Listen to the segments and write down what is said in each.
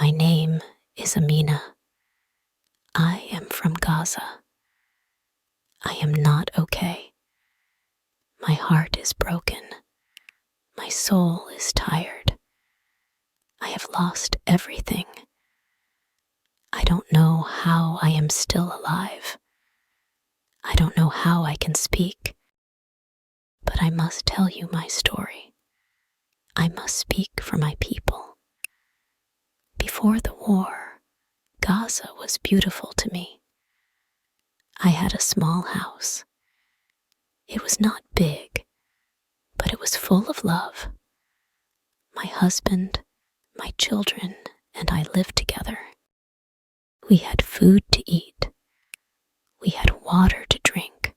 My name is Amina. I am from Gaza. I am not okay. My heart is broken. My soul is tired. I have lost everything. I don't know how I am still alive. I don't know how I can speak. But I must tell you my story. I must speak for my people. Before the war, Gaza was beautiful to me. I had a small house. It was not big, but it was full of love. My husband, my children, and I lived together. We had food to eat. We had water to drink.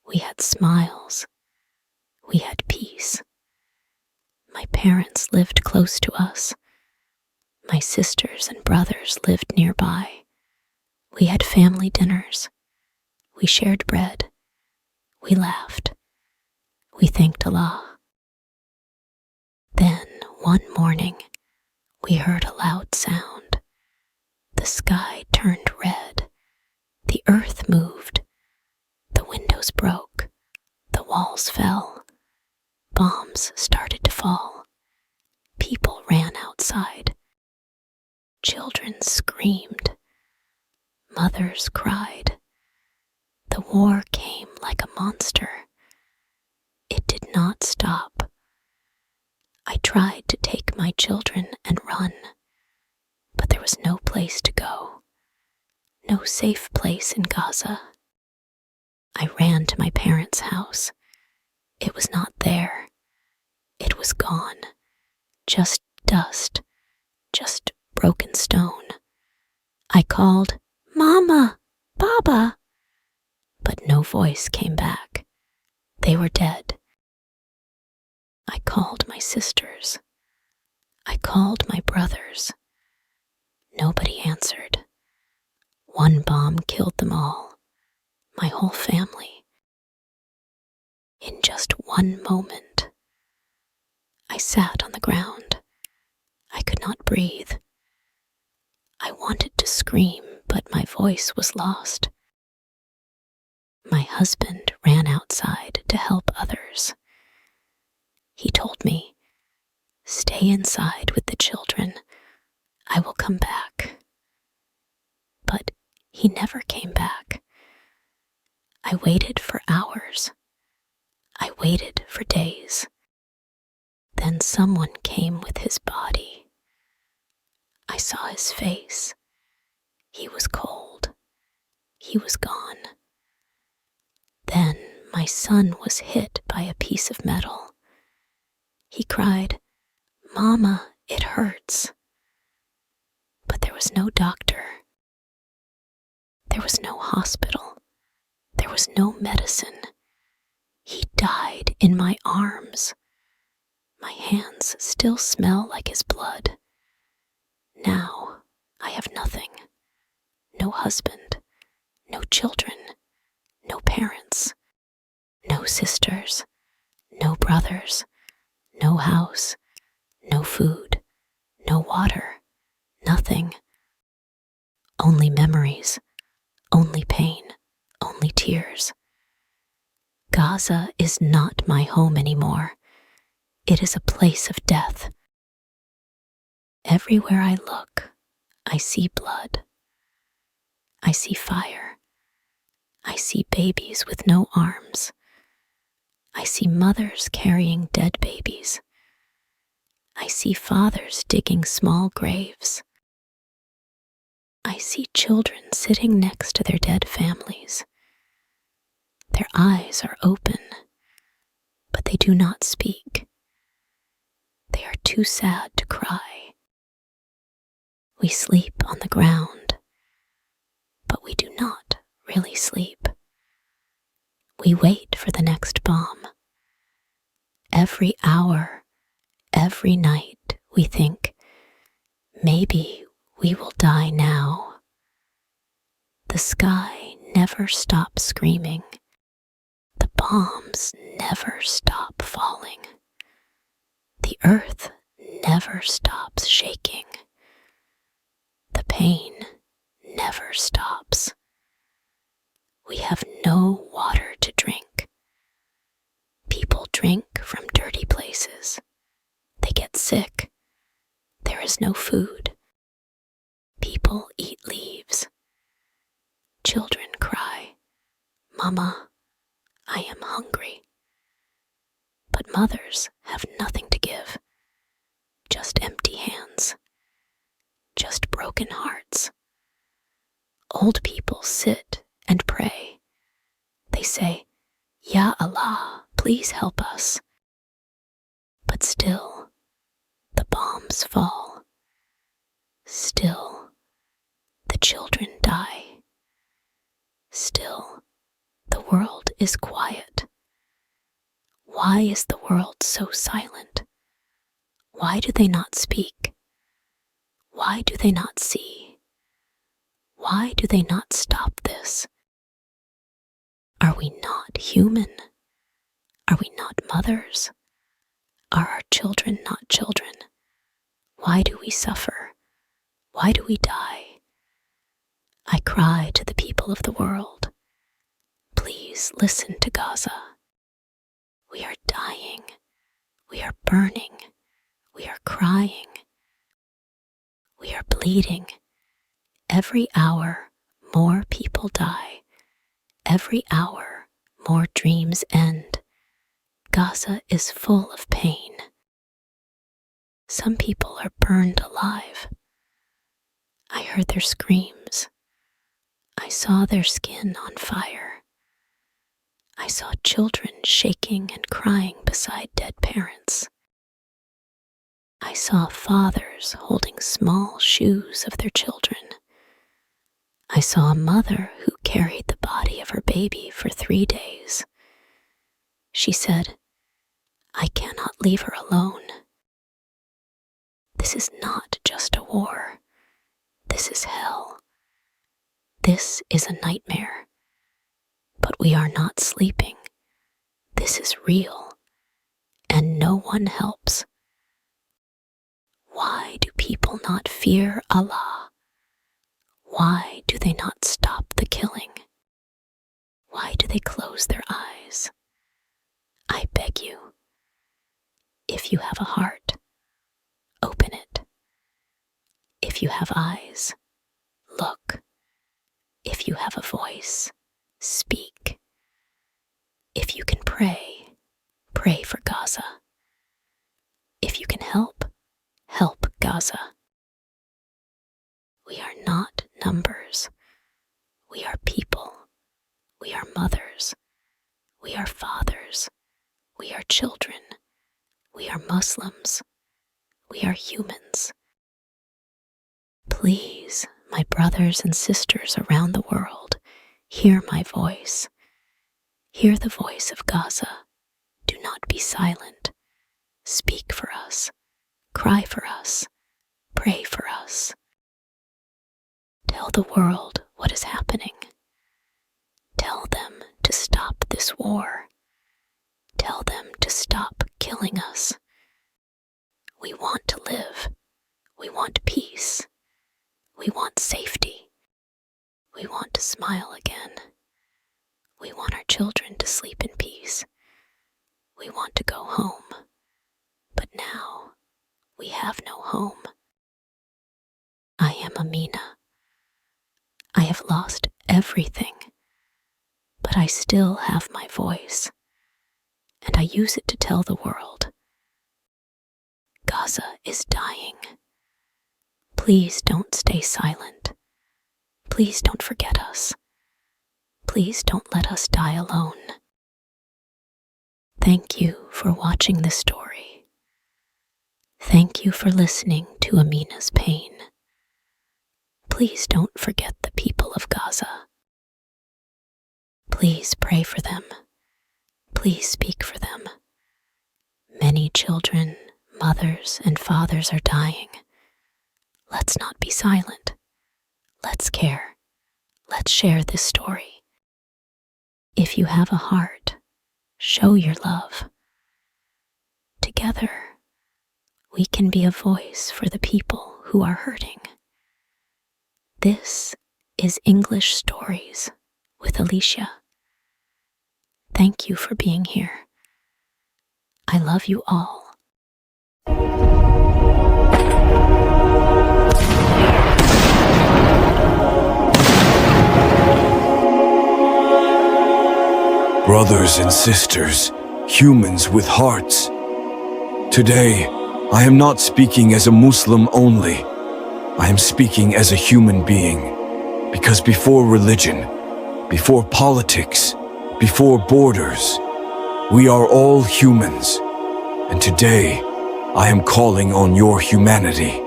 We had smiles. We had peace. My parents lived close to us. My sisters and brothers lived nearby. We had family dinners. We shared bread. We laughed. We thanked Allah. Then, one morning, we heard a loud sound. The sky turned red. The earth moved. The windows broke. The walls fell. Bombs started to fall. People ran outside. Children screamed. Mothers cried. The war came like a monster. It did not stop. I tried to take my children and run, but there was no place to go, no safe place in Gaza. I ran to my parents' house. It was not there. It was gone. Just dust, just broken stone. I called, "Mama, Baba," but no voice came back. They were dead. I called my sisters. I called my brothers. Nobody answered. One bomb killed them all, my whole family. In just one moment, I sat on the ground. I could not breathe. I wanted to scream, but my voice was lost. My husband ran outside to help others. He told me, "Stay inside with the children. I will come back." But he never came back. I waited for hours. I waited for days. Then someone came with his body. I saw his face. He was cold. He was gone. Then my son was hit by a piece of metal. He cried, "Mama, it hurts." But there was no doctor. There was no hospital. There was no medicine. He died in my arms. My hands still smell like his blood. Now I have nothing. No husband, no children, no parents, no sisters, no brothers, no house, no food, no water, nothing. Only memories, only pain, only tears. Gaza is not my home anymore. It is a place of death. Everywhere I look, I see blood. I see fire. I see babies with no arms. I see mothers carrying dead babies. I see fathers digging small graves. I see children sitting next to their dead families. Their eyes are open, but they do not speak. They are too sad to cry. We sleep on the ground, but we do not really sleep. We wait for the next bomb. Every hour, every night, we think, maybe we will die now. The sky never stops screaming. The bombs never stop falling. The earth never stops shaking. pain never stops. We have no water to drink. People drink from dirty places. They get sick. There is no food. People eat leaves. Children cry, "Mama, I am hungry." But mothers have nothing to give. Just empty hands. Just broken hearts. Old people sit and pray. They say, "Ya Allah, please help us." But still, the bombs fall. Still, the children die. Still, the world is quiet. Why is the world so silent? Why do they not speak? Why do they not see? Why do they not stop this? Are we not human? Are we not mothers? Are our children not children? Why do we suffer? Why do we die? I cry to the people of the world. Please listen to Gaza. We are dying. We are burning. We are crying. We are bleeding. Every hour, more people die. Every hour, more dreams end. Gaza is full of pain. Some people are burned alive. I heard their screams. I saw their skin on fire. I saw children shaking and crying beside dead parents. I saw fathers holding small shoes of their children. I saw a mother who carried the body of her baby for 3 days. She said, "I cannot leave her alone." This is not just a war. This is hell. This is a nightmare. But we are not sleeping. This is real. And no one helps. Why do people not fear Allah? Why do they not stop the killing? Why do they close their eyes? I beg you, if you have a heart, open it. If you have eyes, look. If you have a voice, speak. If you can pray, pray for Gaza. If you can help, help Gaza. We are not numbers. We are people. We are mothers. We are fathers. We are children. We are Muslims. We are humans. Please, my brothers and sisters around the world, hear my voice. Hear the voice of Gaza. Do not be silent. Speak for us. Cry for us. Pray for us. Tell the world what is happening. Tell them to stop this war. Tell them to stop killing us. We want to live. We want peace. We want safety. We want to smile again. We want our children to sleep in peace. We want to go home. But now, we have no home. I am Amina. I have lost everything, but I still have my voice, and I use it to tell the world. Gaza is dying. Please don't stay silent. Please don't forget us. Please don't let us die alone. Thank you for watching this story. Thank you for listening to Amina's pain. Please don't forget the people of Gaza. Please pray for them. Please speak for them. Many children, mothers, and fathers are dying. Let's not be silent. Let's care. Let's share this story. If you have a heart, show your love. Together, we can be a voice for the people who are hurting. This is English Stories with Alicia. Thank you for being here. I love you all. Brothers and sisters, humans with hearts. Today, I am not speaking as a Muslim only. I am speaking as a human being. Because before religion, before politics, before borders, we are all humans. And today, I am calling on your humanity.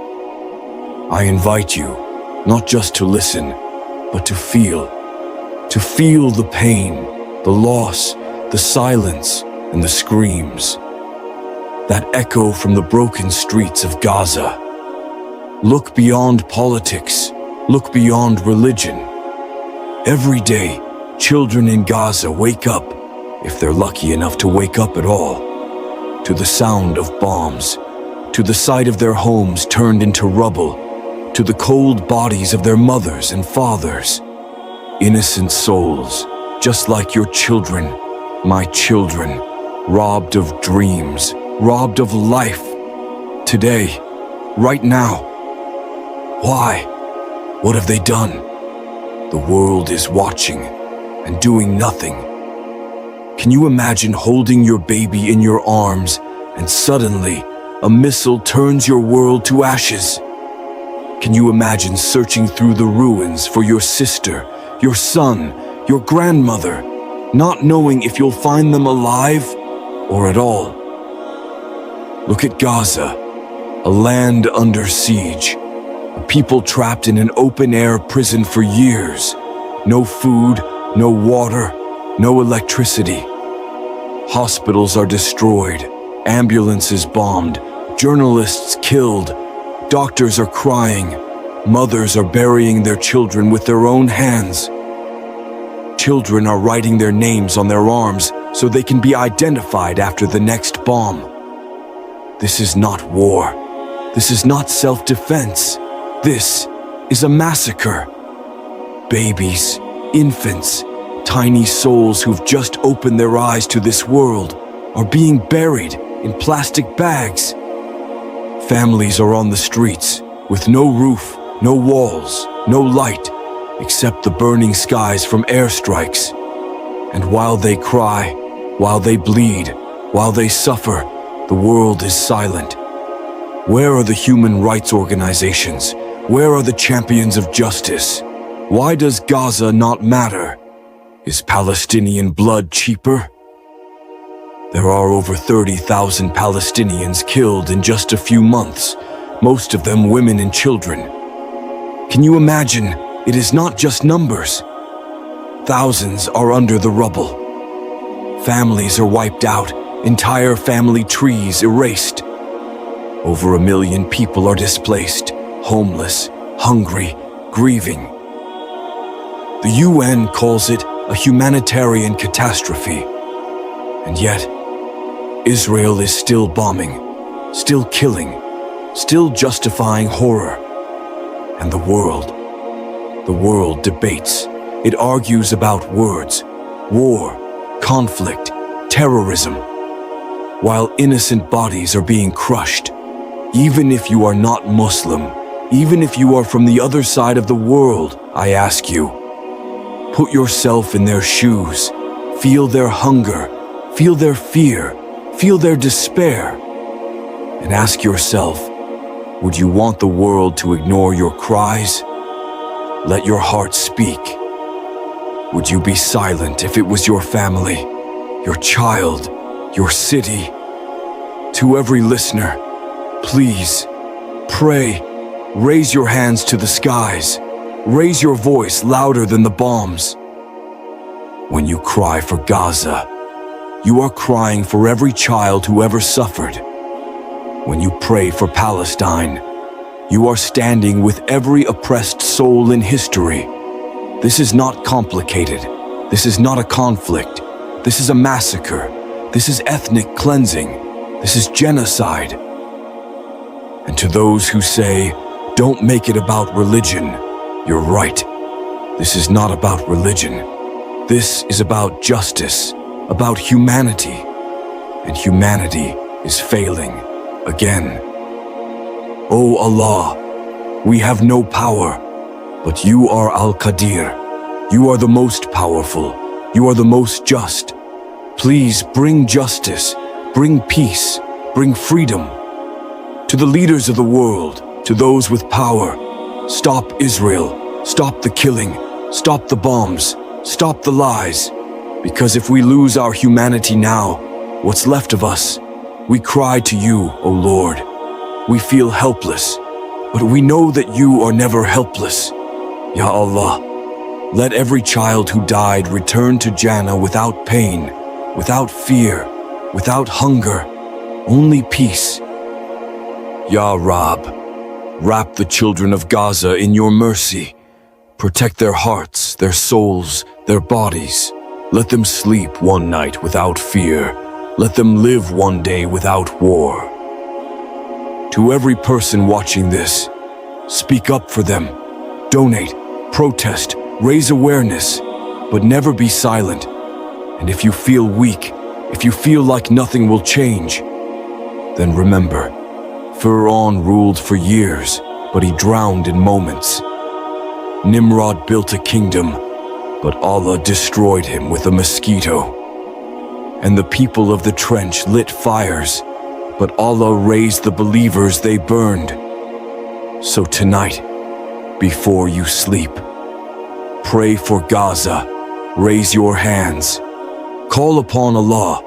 I invite you not just to listen, but to feel the pain, the loss, the silence, and the screams that echo from the broken streets of Gaza. Look beyond politics, look beyond religion. Every day, children in Gaza wake up, if they're lucky enough to wake up at all, to the sound of bombs, to the sight of their homes turned into rubble, to the cold bodies of their mothers and fathers. Innocent souls, just like your children, my children, robbed of dreams, robbed of life. Today, right now. Why? What have they done? The world is watching and doing nothing. Can you imagine holding your baby in your arms and suddenly a missile turns your world to ashes? Can you imagine searching through the ruins for your sister, your son, your grandmother, not knowing if you'll find them alive or at all? Look at Gaza, a land under siege, a people trapped in an open-air prison for years. No food, no water, no electricity. Hospitals are destroyed, ambulances bombed, journalists killed, doctors are crying, mothers are burying their children with their own hands. Children are writing their names on their arms so they can be identified after the next bomb. This is not war. This is not self-defense. This is a massacre. Babies, infants, tiny souls who've just opened their eyes to this world are being buried in plastic bags. Families are on the streets with no roof, no walls, no light, except the burning skies from airstrikes. And while they cry, while they bleed, while they suffer, the world is silent. Where are the human rights organizations? Where are the champions of justice? Why does Gaza not matter? Is Palestinian blood cheaper? There are over 30,000 Palestinians killed in just a few months, most of them women and children. Can you imagine? It is not just numbers. Thousands are under the rubble. Families are wiped out, entire family trees erased. Over 1 million people are displaced, homeless, hungry, grieving. The UN calls it a humanitarian catastrophe. And yet, Israel is still bombing, still killing, still justifying horror. And the world debates. It argues about words, war, conflict, terrorism, while innocent bodies are being crushed. Even if you are not Muslim, even if you are from the other side of the world, I ask you, put yourself in their shoes, feel their hunger, feel their fear, feel their despair, and ask yourself, would you want the world to ignore your cries? Let your heart speak. Would you be silent if it was your family, your child, your city? To every listener, please, pray, raise your hands to the skies, raise your voice louder than the bombs. When you cry for Gaza, you are crying for every child who ever suffered. When you pray for Palestine, you are standing with every oppressed soul in history. This is not complicated. This is not a conflict. This is a massacre. This is ethnic cleansing. This is genocide. And to those who say, don't make it about religion, You're right. This is not about religion. This is about justice, about humanity. And humanity is failing again. O Allah, we have no power, but you are Al-Qadir. You are the most powerful. You are the most just. Please bring justice, bring peace, bring freedom. To the leaders of the world, to those with power, stop Israel, stop the killing, stop the bombs, stop the lies. Because if we lose our humanity now, what's left of us, we cry to you, O Lord. We feel helpless, but we know that you are never helpless. Ya Allah, let every child who died return to Jannah without pain, without fear, without hunger, only peace. Ya Rab, wrap the children of Gaza in your mercy. Protect their hearts, their souls, their bodies. Let them sleep one night without fear. Let them live one day without war. To every person watching this, speak up for them. Donate, protest, raise awareness, but never be silent. And if you feel weak, if you feel like nothing will change, then remember, Pharaoh ruled for years, but he drowned in moments. Nimrod built a kingdom, but Allah destroyed him with a mosquito. And the people of the trench lit fires, but Allah raised the believers they burned. So tonight, before you sleep, pray for Gaza, raise your hands, call upon Allah,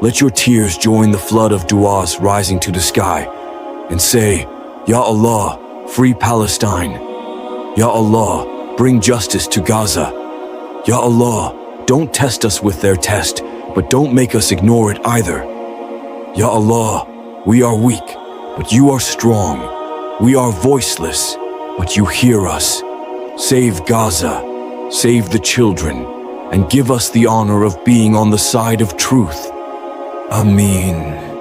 let your tears join the flood of du'as rising to the sky, and say, Ya Allah, free Palestine. Ya Allah, bring justice to Gaza. Ya Allah, don't test us with their test, but don't make us ignore it either. Ya Allah, we are weak, but you are strong. We are voiceless, but you hear us. Save Gaza, save the children, and give us the honor of being on the side of truth. Amin.